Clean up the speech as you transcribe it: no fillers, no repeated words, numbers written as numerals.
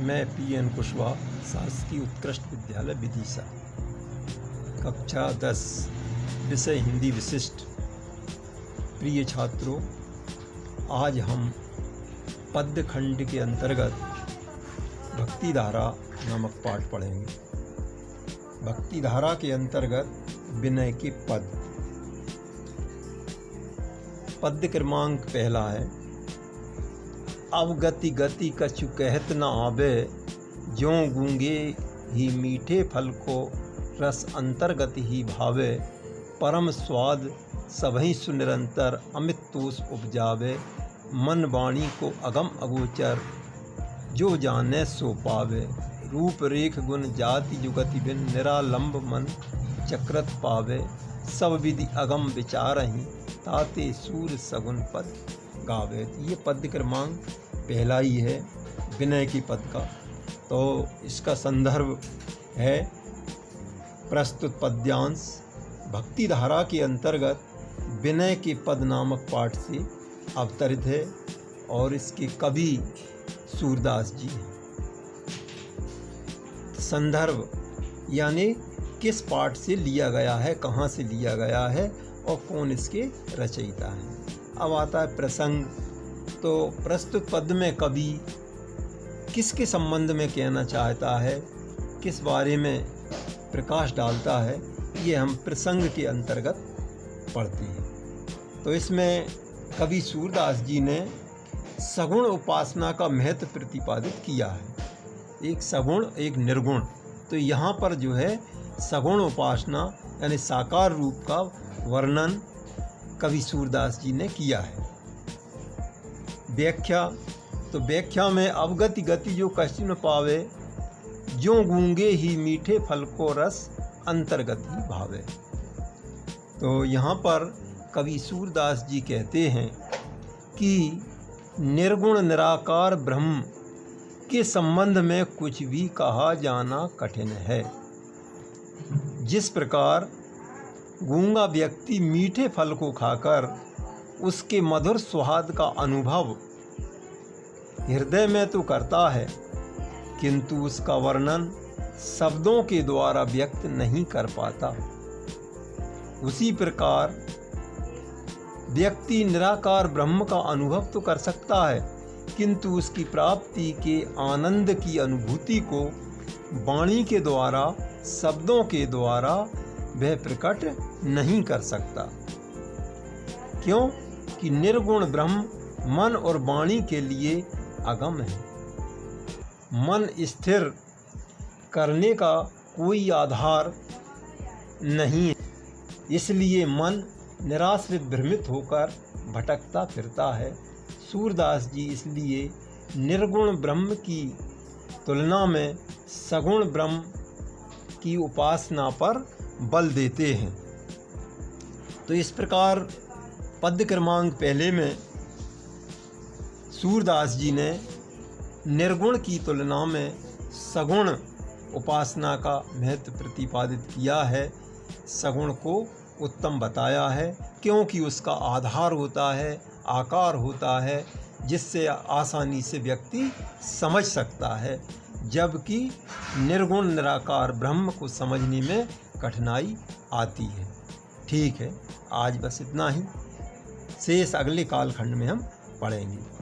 मैं पी.एन. कुशवाहा, शासकीय उत्कृष्ट विद्यालय विदिशा, कक्षा 10, विषय हिंदी विशिष्ट। प्रिय छात्रों, आज हम पद्य खंड के अंतर्गत भक्ति धारा नामक पाठ पढ़ेंगे। भक्ति धारा के अंतर्गत विनय के पद। पद्य क्रमांक पहला है। अवगति गति कछु कहत न आवे, ज्यों गूंगे ही मीठे फल को रस अंतर्गत ही भावे। परम स्वाद सबहि सुनिरंतर अमित तोष उपजावे। मन वाणी को अगम अगोचर, जो जाने सो पावे। रूप रेख गुण जाति जुगति भिन्न, निरालंब मन चक्रत पावे। सब विधि अगम विचारहि, ताते सूर सगुन पद गावे। ये पद्य क्रमांक पहला ही है विनय की पद का। तो इसका संदर्भ है प्रस्तुत पद्यांश भक्ति धारा के अंतर्गत विनय के पद नामक पाठ से अवतरित है और इसके कवि सूरदास जी हैं। संदर्भ यानी किस पाठ से लिया गया है, कहाँ से लिया गया है और कौन इसके रचयिता हैं। अब आता है प्रसंग। तो प्रस्तुत पद में कवि किसके संबंध में कहना चाहता है, किस बारे में प्रकाश डालता है, ये हम प्रसंग के अंतर्गत पढ़ते हैं। तो इसमें कवि सूरदास जी ने सगुण उपासना का महत्व प्रतिपादित किया है। एक सगुण, एक निर्गुण। तो यहाँ पर जो है सगुण उपासना यानी साकार रूप का वर्णन कवि सूरदास जी ने किया है। व्याख्या। तो व्याख्या में अवगति गति जो कछु न पावे, ज्यों गूंगे ही मीठे फल को रस अंतर्गत ही भावे। तो यहाँ पर कवि सूरदास जी कहते हैं कि निर्गुण निराकार ब्रह्म के संबंध में कुछ भी कहा जाना कठिन है। जिस प्रकार गूंगा व्यक्ति मीठे फल को खाकर उसके मधुर स्वाद का अनुभव हृदय में तो करता है, किंतु उसका वर्णन शब्दों के द्वारा व्यक्त नहीं कर पाता। उसी प्रकार व्यक्ति निराकार ब्रह्म का अनुभव तो कर सकता है, किंतु उसकी प्राप्ति के आनंद की अनुभूति को वाणी के द्वारा, शब्दों के द्वारा वह प्रकट नहीं कर सकता। क्यों? कि निर्गुण ब्रह्म मन और वाणी के लिए अगम है। मन स्थिर करने का कोई आधार नहीं है, इसलिए मन निराश्रित भ्रमित होकर भटकता फिरता है। सूरदास जी इसलिए निर्गुण ब्रह्म की तुलना में सगुण ब्रह्म की उपासना पर बल देते हैं। तो इस प्रकार पद्य क्रमांक पहले में सूरदास जी ने निर्गुण की तुलना में सगुण उपासना का महत्व प्रतिपादित किया है, सगुण को उत्तम बताया है, क्योंकि उसका आधार होता है, आकार होता है, जिससे आसानी से व्यक्ति समझ सकता है, जबकि निर्गुण निराकार ब्रह्म को समझने में कठिनाई आती है। ठीक है, आज बस इतना ही। शेष अगले कालखंड में हम पढ़ेंगे।